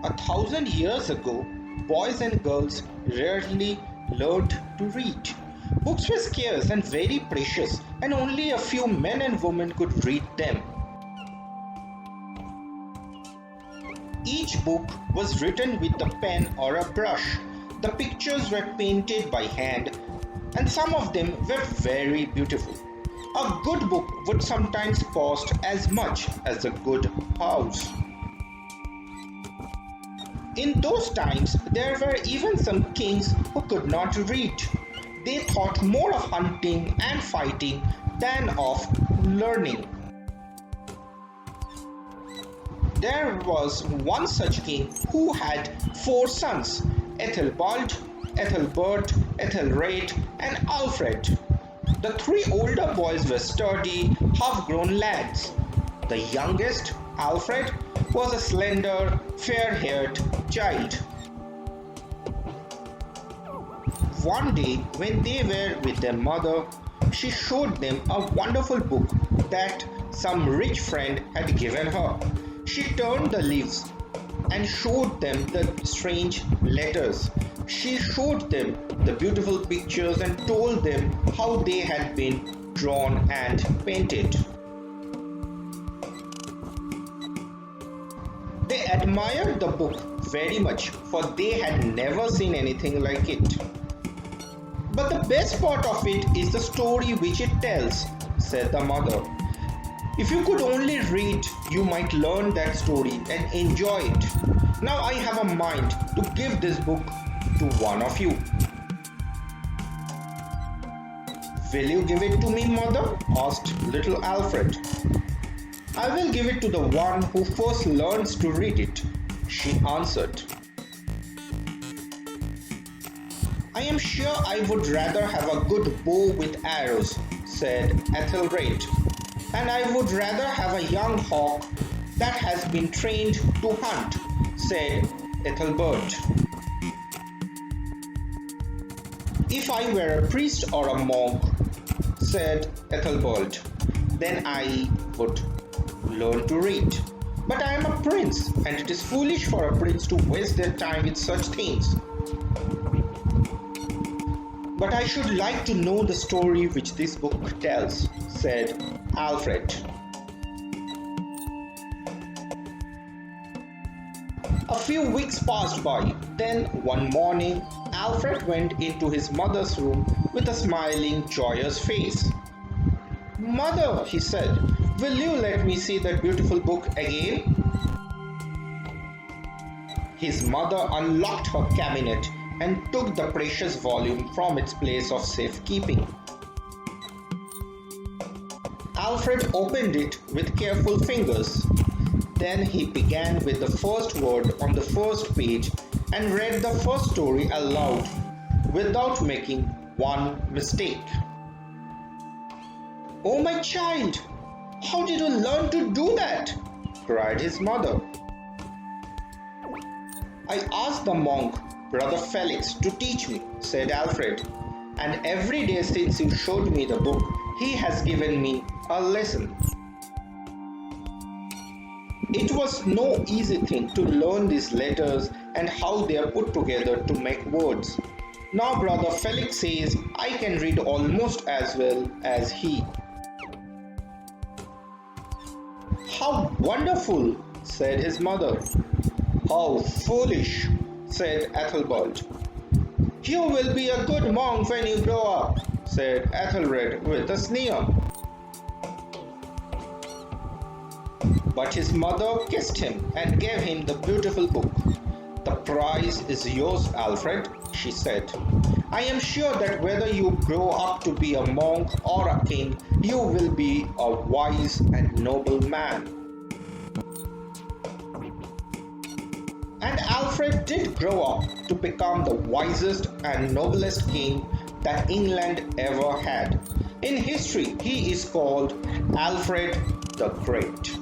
1,000 years ago, boys and girls rarely learned to read. Books were scarce and very precious, and only a few men and women could read them. Each book was written with a pen or a brush. The pictures were painted by hand, and some of them were very beautiful. A good book would sometimes cost as much as a good house. In those times, there were even some kings who could not read. They thought more of hunting and fighting than of learning. There was one such king who had four sons: Ethelbald, Ethelbert, Ethelred, and Alfred. The three older boys were sturdy, half-grown lads. The youngest, Alfred, was a slender, fair-haired child. One day, when they were with their mother, she showed them a wonderful book that some rich friend had given her. She turned the leaves and showed them the strange letters. She showed them the beautiful pictures and told them how they had been drawn and painted. They admired the book very much, for they had never seen anything like it. "But the best part of it is the story which it tells," said the mother. "If you could only read, you might learn that story and enjoy it. Now I have a mind to give this book to one of you." "Will you give it to me, mother?" asked little Alfred. "I will give it to the one who first learns to read it," she answered. "I am sure I would rather have a good bow with arrows," said Ethelred, "and I would rather have a young hawk that has been trained to hunt," said Ethelbert. "If I were a priest or a monk," said Ethelbert, "then I would learn to read. But I am a prince, and it is foolish for a prince to waste their time with such things." "But I should like to know the story which this book tells," said Alfred. A few weeks passed by. Then one morning, Alfred went into his mother's room with a smiling, joyous face. "Mother," he said, "will you let me see that beautiful book again?" His mother unlocked her cabinet and took the precious volume from its place of safekeeping. Alfred opened it with careful fingers. Then he began with the first word on the first page and read the first story aloud without making one mistake. "Oh, my child, how did you learn to do that?" cried his mother. "I asked the monk, Brother Felix, to teach me," said Alfred, "and every day since you showed me the book, he has given me a lesson." It was no easy thing to learn these letters and how they are put together to make words. Now Brother Felix says I can read almost as well as he. "How wonderful!" said his mother. "How foolish!" said Ethelbald. "You will be a good monk when you grow up," said Ethelred with a sneer. But his mother kissed him and gave him the beautiful book. "The prize is yours, Alfred," she said. "I am sure that whether you grow up to be a monk or a king, you will be a wise and noble man." And Alfred did grow up to become the wisest and noblest king that England ever had. In history, he is called Alfred the Great.